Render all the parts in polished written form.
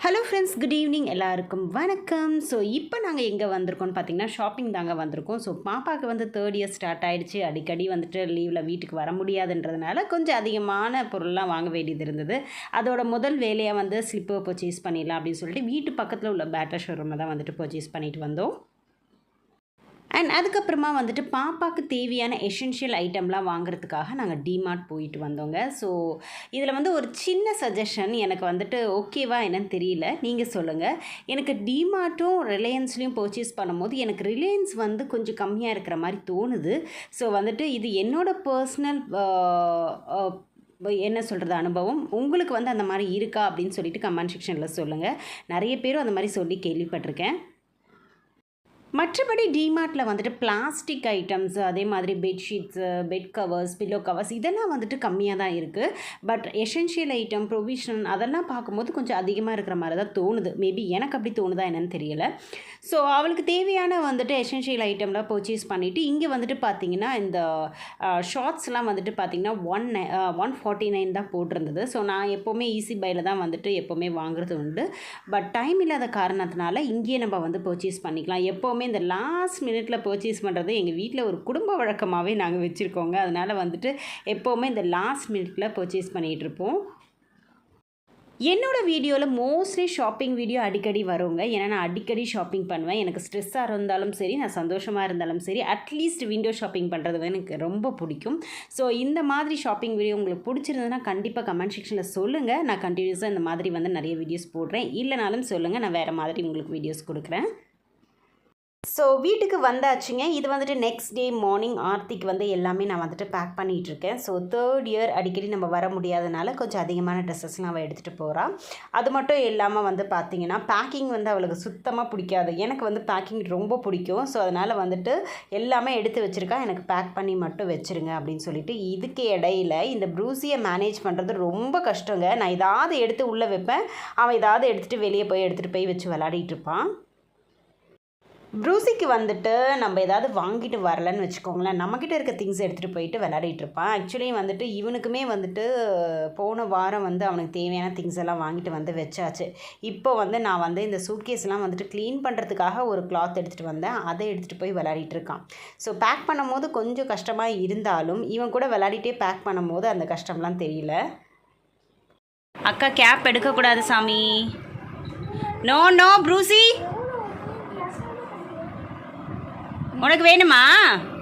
Hello friends, good evening எல்லாருக்கும் வணக்கம். So இப்போ நாங்கள் எங்கே வந்திருக்கோம்னு பார்த்தீங்கன்னா ஷாப்பிங் தாங்க வந்திருக்கோம். ஸோ பாப்பாவுக்கு வந்து 3rd இயர் ஸ்டார்ட் ஆகிடுச்சு. அடிக்கடி வந்துட்டு லீவில் வீட்டுக்கு வர முடியாதுன்றதுனால கொஞ்சம் அதிகமான பொருள்லாம் வாங்க வேண்டியது இருந்தது. அதோட முதல் வேலையாக வந்து ஸ்லிப்பர் பர்ச்சேஸ் பண்ணிடலாம் அப்படின்னு சொல்லிட்டு வீட்டு பக்கத்தில் உள்ள பேட்டா ஷோரூமில் தான் வந்துட்டு பர்ச்சேஸ் பண்ணிட்டு வந்தோம். அண்ட் அதுக்கப்புறமா வந்துட்டு பாப்பாவுக்கு தேவையான எசென்ஷியல் ஐட்டம்லாம் வாங்குறதுக்காக நாங்கள் டிமார்ட் போயிட்டு வந்தோங்க. ஸோ இதில் வந்து ஒரு சின்ன சஜஷன் எனக்கு வந்துட்டு ஓகேவா என்னன்னு தெரியல, நீங்கள் சொல்லுங்கள். எனக்கு டிமார்ட்டும் ரிலையன்ஸ்லேயும் பர்ச்சேஸ் பண்ணும்போது எனக்கு ரிலையன்ஸ் வந்து கொஞ்சம் கம்மியாக இருக்கிற மாதிரி தோணுது. ஸோ வந்துட்டு இது என்னோடய பர்சனல் என்ன சொல்கிறது அனுபவம். உங்களுக்கு வந்து அந்த மாதிரி இருக்கா அப்படின்னு சொல்லிட்டு கமெண்ட் செக்ஷனில் சொல்லுங்கள். நிறைய பேரும் அந்த மாதிரி சொல்லி கேள்விப்பட்டிருக்கேன். மற்றபடி டிமார்ட்டில் வந்துட்டு பிளாஸ்டிக் ஐட்டம்ஸ், அதே மாதிரி bedsheets, bed covers, pillow covers இதெல்லாம் வந்துட்டு கம்மியாக தான் இருக்குது. பட் எசென்ஷியல் ஐட்டம், ப்ரொவிஷன் அதெல்லாம் பார்க்கும்போது கொஞ்சம் அதிகமாக இருக்கிற மாதிரி தான் தோணுது. மேபி எனக்கு அப்படி தோணுதா என்னன்னு தெரியலை. ஸோ அவளுக்கு தேவையான வந்துட்டு எசென்ஷியல் ஐட்டம்லாம் பர்ச்சேஸ் பண்ணிவிட்டு இங்கே வந்துட்டு பார்த்திங்கன்னா இந்த ஷார்ட்ஸ்லாம் வந்துட்டு பார்த்திங்கன்னா 149 தான் போட்டிருந்தது. ஸோ நான் எப்போவுமே ஈஸி பையில் தான் வந்துட்டு எப்போவுமே வாங்குறது உண்டு. பட் டைம் இல்லாத காரணத்தினால இங்கேயே நம்ம வந்து பர்ச்சேஸ் பண்ணிக்கலாம். எப்போவுமே இந்த லாஸ்ட் மினிட்ல பர்ச்சேஸ் பண்ணுறது எங்கள் வீட்டில் ஒரு குடும்ப வழக்கமாகவே நாங்கள் வச்சுருக்கோங்க. அதனால் வந்துட்டு எப்போவுமே இந்த லாஸ்ட் மினிட்ல பர்ச்சேஸ் பண்ணிகிட்ருப்போம். என்னோடய வீடியோவில் மோஸ்ட்லி ஷாப்பிங் வீடியோ அடிக்கடி வருங்க. ஏன்னா நான் அடிக்கடி ஷாப்பிங் பண்ணுவேன். எனக்கு ஸ்ட்ரெஸ்ஸாக இருந்தாலும் சரி, நான் சந்தோஷமாக இருந்தாலும் சரி, அட்லீஸ்ட் விண்டோ ஷாப்பிங் பண்ணுறது எனக்கு ரொம்ப பிடிக்கும். ஸோ இந்த மாதிரி ஷாப்பிங் வீடியோ உங்களுக்கு பிடிச்சிருந்ததுன்னா கண்டிப்பாக கமெண்ட் செக்ஷனில் சொல்லுங்கள். நான் கண்டினியூஸாக இந்த மாதிரி வந்து நிறைய வீடியோஸ் போடுறேன். இல்லைனாலும் சொல்லுங்கள், நான் வேறு மாதிரி உங்களுக்கு வீடியோஸ் கொடுக்குறேன். ஸோ வீட்டுக்கு வந்தாச்சுங்க. இது வந்துட்டு நெக்ஸ்ட் டே மார்னிங் ஆர்த்திக்கு வந்து எல்லாமே நான் வந்துட்டு பேக் பண்ணிகிட்ருக்கேன். ஸோ 3rd இயர் அடிக்கடி நம்ம வர முடியாதனால கொஞ்சம் அதிகமான ட்ரெஸ்ஸஸ்லாம் அவள் எடுத்துகிட்டு போகிறாள். அது மட்டும் இல்லாமல் வந்து பார்த்திங்கன்னா பேக்கிங் வந்து அவளுக்கு சுத்தமாக பிடிக்காது. எனக்கு வந்து பேக்கிங் ரொம்ப பிடிக்கும். ஸோ அதனால் வந்துட்டு எல்லாமே எடுத்து வச்சுருக்கா, எனக்கு பேக் பண்ணி மட்டும் வச்சுருங்க அப்படின்னு சொல்லிட்டு. இதுக்கு இடையில இந்த ப்ரூஸியை மேனேஜ் பண்ணுறது ரொம்ப கஷ்டங்க. நான் ஏதாவது எடுத்து உள்ளே வைப்பேன், அவன் ஏதாவது எடுத்துகிட்டு வெளியே போய் எடுத்துகிட்டு போய் வச்சு விளையாடிட்டு இருப்பான். ப்ரூஸிக்கு வந்துட்டு நம்ம ஏதாவது வாங்கிட்டு வரலன்னு வச்சுக்கோங்களேன், நம்மக்கிட்ட இருக்க திங்ஸ் எடுத்துகிட்டு போயிட்டு விளையாடிட்டு இருப்பான். ஆக்சுவலி வந்துட்டு இவனுக்குமே வந்துட்டு போன வாரம் வந்து அவனுக்கு தேவையான திங்ஸ் எல்லாம் வாங்கிட்டு வந்து வச்சாச்சு. இப்போ வந்து நான் வந்து இந்த சூட்கேஸ்லாம் வந்துட்டு க்ளீன் பண்ணுறதுக்காக ஒரு கிளாத் எடுத்துகிட்டு வந்தேன், அதை எடுத்துகிட்டு போய் விளையாடிட்டு இருக்கான். ஸோ பேக் பண்ணும்போது கொஞ்சம் கஷ்டமாக இருந்தாலும் இவன் கூட விளையாடிட்டே பேக் பண்ணும்போது அந்த கஷ்டம்லாம் தெரியல. அக்கா கேப் எடுக்கக்கூடாது சாமி. நோ நோ ப்ரூசி, உனக்கு வேணுமா?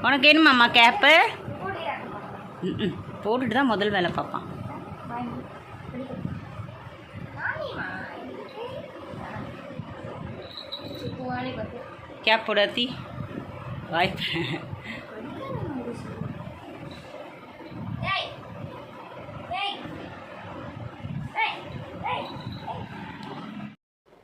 உனக்கு வேணுமாம்மா கேப்பு? போட்டுட்டு தான் முதல் வேலை பார்ப்பான். கேப் போடாத்தி வாய்ப்பு.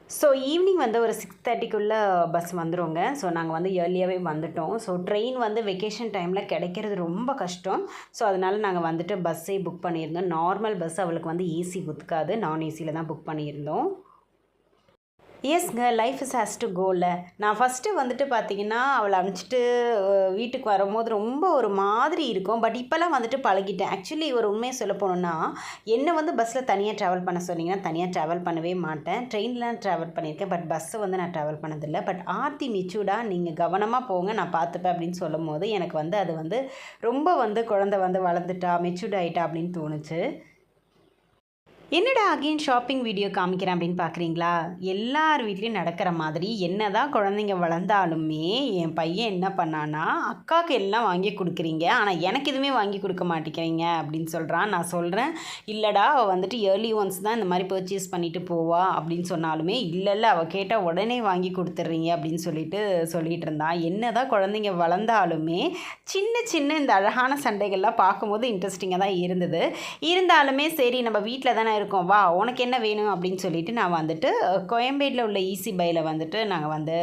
ஸோ ஈவினிங் வந்து ஒரு 6:30க்குள்ளே பஸ் வந்துடுங்க. ஸோ நாங்கள் வந்து ஏர்லியாகவே வந்துவிட்டோம். ஸோ ட்ரெயின் வந்து வெக்கேஷன் டைமில் கிடைக்கிறது ரொம்ப கஷ்டம். ஸோ அதனால் நாங்கள் வந்துட்டு பஸ்ஸே புக் பண்ணியிருந்தோம். நார்மல் பஸ் அவளுக்கு வந்து ஏசி ஒத்துக்காது, நான் ஏசியில் தான் புக் பண்ணியிருந்தோம். எஸ்ங்க, லைஃப் இஸ் ஹேஸ் டு கோல. நான் ஃபஸ்ட்டு வந்துட்டு பார்த்திங்கன்னா அவளை அனுப்பிச்சிட்டு வீட்டுக்கு வரும்போது ரொம்ப ஒரு மாதிரி இருக்கும். பட் இப்போல்லாம் வந்துட்டு பழகிட்டேன். ஆக்சுவலி ஒரு உண்மையை சொல்ல போனோன்னா, என்னை வந்து பஸ்ஸில் தனியாக ட்ராவல் பண்ண சொன்னீங்கன்னா தனியாக ட்ராவல் பண்ணவே மாட்டேன். ட்ரெயின்லாம் ட்ராவல் பண்ணியிருக்கேன், பட் பஸ்ஸை வந்து நான் ட்ராவல் பண்ணதில்லை. பட் ஆர்த்தி மெச்சூர்டாக நீங்கள் கவனமாக போங்க, நான் பார்த்துப்பேன் அப்படின்னு சொல்லும் போது எனக்கு வந்து அது வந்து ரொம்ப வந்து குழந்தை வந்து வளர்ந்துட்டா, மெச்சூர்ட் ஆகிட்டா அப்படின்னு தோணுச்சு. என்னடா அகெயின் ஷாப்பிங் வீடியோ காமிக்கிறேன் அப்படின்னு பார்க்குறீங்களா? எல்லார் வீட்லேயும் நடக்கிற மாதிரி என்ன தான் குழந்தைங்க வளர்ந்தாலுமே என் பையன் என்ன பண்ணான்னா, அக்காவுக்கு எல்லாம் வாங்கி கொடுக்குறீங்க, ஆனால் எனக்கு எதுவுமே வாங்கி கொடுக்க மாட்டேங்கிறீங்க அப்படின்னு சொல்கிறான். நான் சொல்கிறேன், இல்லைடா அவள் வந்துட்டு இயர்லி ஒன்ஸ் தான் இந்த மாதிரி பர்ச்சேஸ் பண்ணிவிட்டு போவா அப்படின்னு சொன்னாலுமே, இல்லை அவள் கேட்டால் உடனே வாங்கி கொடுத்துட்றீங்க அப்படின்னு சொல்லிகிட்டு இருந்தான். என்ன தான் குழந்தைங்க வளர்ந்தாலுமே சின்ன சின்ன இந்த அழகான சண்டைகள்லாம் பார்க்கும்போது இன்ட்ரெஸ்டிங்காக தான் இருந்தது. இருந்தாலுமே சரி நம்ம வீட்டில் தானே இருக்கோம், வா உனக்கு என்ன வேணும் அப்படின்னு சொல்லிட்டு நான் வந்துட்டு கோயம்பேடில் உள்ள ஈஸி பையில் வந்துட்டு நாங்கள் வந்து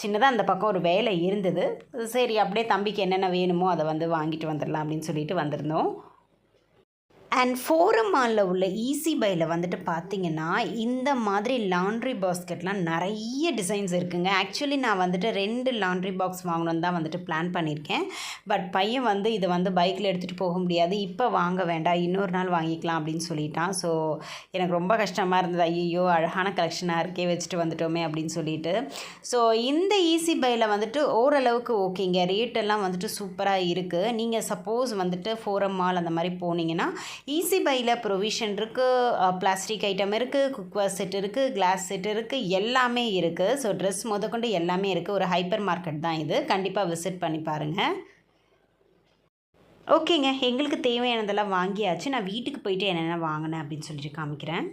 சின்னதாக அந்த பக்கம் ஒரு வேலை இருந்தது. சரி அப்படியே தம்பிக்கு என்னென்ன வேணுமோ அதை வந்து வாங்கிட்டு வந்துடலாம் அப்படின்னு சொல்லிட்டு வந்திருந்தோம். அண்ட் ஃபோரம் மாலில் உள்ள ஈஸி பையில் வந்துட்டு பார்த்தீங்கன்னா இந்த மாதிரி லாண்ட்ரி பாஸ்கெட்லாம் நிறைய டிசைன்ஸ் இருக்குங்க. ஆக்சுவலி நான் வந்துட்டு 2 லாண்ட்ரி பாக்ஸ் வாங்கணுன்னு தான் வந்துட்டு பிளான் பண்ணியிருக்கேன். பட் பையன் வந்து இதை வந்து பைக்கில் எடுத்துகிட்டு போக முடியாது, இப்போ வாங்க வேண்டாம் இன்னொரு நாள் வாங்கிக்கலாம் அப்படின்னு சொல்லிட்டான். ஸோ எனக்கு ரொம்ப கஷ்டமாக இருந்தது, ஐயோ அழகான கலெக்ஷனாக இருக்கே வச்சுட்டு வந்துட்டோமே அப்படின்னு சொல்லிட்டு. ஸோ இந்த ஈஸி பையில் வந்துட்டு ஓரளவுக்கு ஓகேங்க, ரேட்டெல்லாம் வந்துட்டு சூப்பராக இருக்குது. நீங்கள் சப்போஸ் வந்துட்டு ஃபோரம் மால் அந்த மாதிரி போனீங்கன்னா ஈஸி பையில் ப்ரொவிஷன் இருக்குது, பிளாஸ்டிக் ஐட்டம் இருக்குது, குக்வேர் செட் இருக்குது, கிளாஸ் செட் இருக்குது, எல்லாமே இருக்குது. ஸோ ட்ரெஸ் முதற்கொண்டு எல்லாமே இருக்குது. ஒரு ஹைப்பர் மார்க்கெட் தான் இது, கண்டிப்பாக விசிட் பண்ணி பாருங்கள். ஓகேங்க, எங்களுக்கு தேவையானதெல்லாம் வாங்கியாச்சு. நான் வீட்டுக்கு போயிட்டு என்னென்ன வாங்கினேன் அப்படின்னு சொல்லிட்டு காமிக்கிறேன்.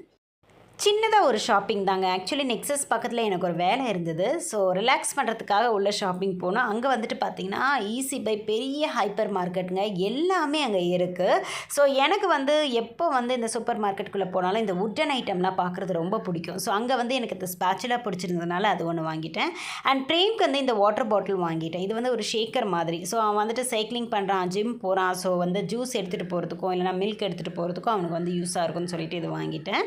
சின்னதாக ஒரு ஷாப்பிங் தாங்க. ஆக்சுவலி நெக்ஸஸ் பக்கத்தில் எனக்கு ஒரு வேலை இருந்தது. ஸோ ரிலாக்ஸ் பண்ணுறதுக்காக உள்ள ஷாப்பிங் போனோம். அங்கே வந்துட்டு பார்த்திங்கன்னா ஈஸி பை பெரிய ஹைப்பர் மார்க்கெட்டுங்க, எல்லாமே அங்கே இருக்குது. ஸோ எனக்கு வந்து எப்போ வந்து இந்த சூப்பர் மார்க்கெட்டுக்குள்ளே போனாலும் இந்த வுட்டன் ஐட்டம்லாம் பார்க்குறது ரொம்ப பிடிக்கும். ஸோ அங்கே வந்து எனக்கு இந்த ஸ்பேச்சுலா பிடிச்சிருந்ததுனால அது ஒன்று வாங்கிட்டேன். அண்ட் பிரேம்க்கு வந்து இந்த வாட்டர் பாட்டில் வாங்கிட்டேன். இது வந்து ஒரு ஷேக்கர் மாதிரி. ஸோ அவன் வந்துட்டு சைக்கிளிங் பண்ணுறான், ஜிம் போகிறான். ஸோ வந்து ஜூஸ் எடுத்துகிட்டு போகிறதுக்கும் இல்லைனா மில்க் எடுத்துகிட்டு போகிறதுக்கும் அவனுக்கு வந்து யூஸாக இருக்கும்னு சொல்லிட்டு இது வாங்கிட்டேன்.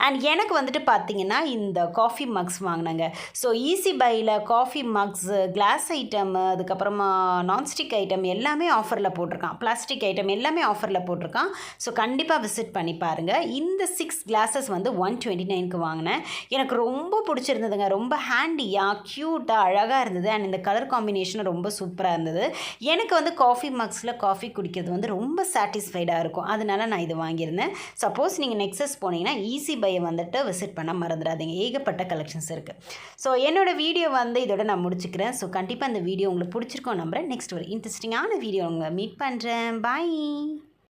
அண்ட் எனக்கு வந்துட்டு பார்த்திங்கன்னா இந்த காஃபி மக்ஸ் வாங்கினாங்க. ஸோ ஈஸி பையில் காஃபி மக்ஸ், கிளாஸ் ஐட்டம், அதுக்கப்புறமா நான்ஸ்டிக் ஐட்டம் எல்லாமே ஆஃபரில் போட்டிருக்கான். பிளாஸ்டிக் ஐட்டம் எல்லாமே ஆஃபரில் போட்டிருக்கான். ஸோ கண்டிப்பாக விசிட் பண்ணி பாருங்கள். இந்த 6 கிளாஸஸ் வந்து 129க்கு வாங்கினேன். எனக்கு ரொம்ப பிடிச்சிருந்ததுங்க. ரொம்ப ஹேண்டியாக க்யூட்டாக அழகாக இருந்தது. அண்ட் இந்த கலர் காம்பினேஷனும் ரொம்ப சூப்பராக இருந்தது. எனக்கு வந்து காஃபி மக்ஸில் காஃபி குடிக்கிறது வந்து ரொம்ப சாட்டிஸ்ஃபைடாக இருக்கும். அதனால நான் இது வாங்கியிருந்தேன். சப்போஸ் நீங்கள் நெக்ஸஸ் போனீங்கன்னா ஈஸி பையை வந்துட்டு விசிட் பண்ண மறந்துடாதீங்க, ஏகப்பட்ட கலெக்ஷன்ஸ் இருக்குது. ஸோ என்னோடய வீடியோ வந்து இதோட நான் முடிச்சுக்கிறேன். ஸோ கண்டிப்பாக இந்த வீடியோ உங்களுக்கு பிடிச்சிருக்கோம் நம்புறேன். நெக்ஸ்ட் ஒரு இன்ட்ரெஸ்டிங்கான வீடியோ உங்களை மீட் பண்ணுறேன். பாய்.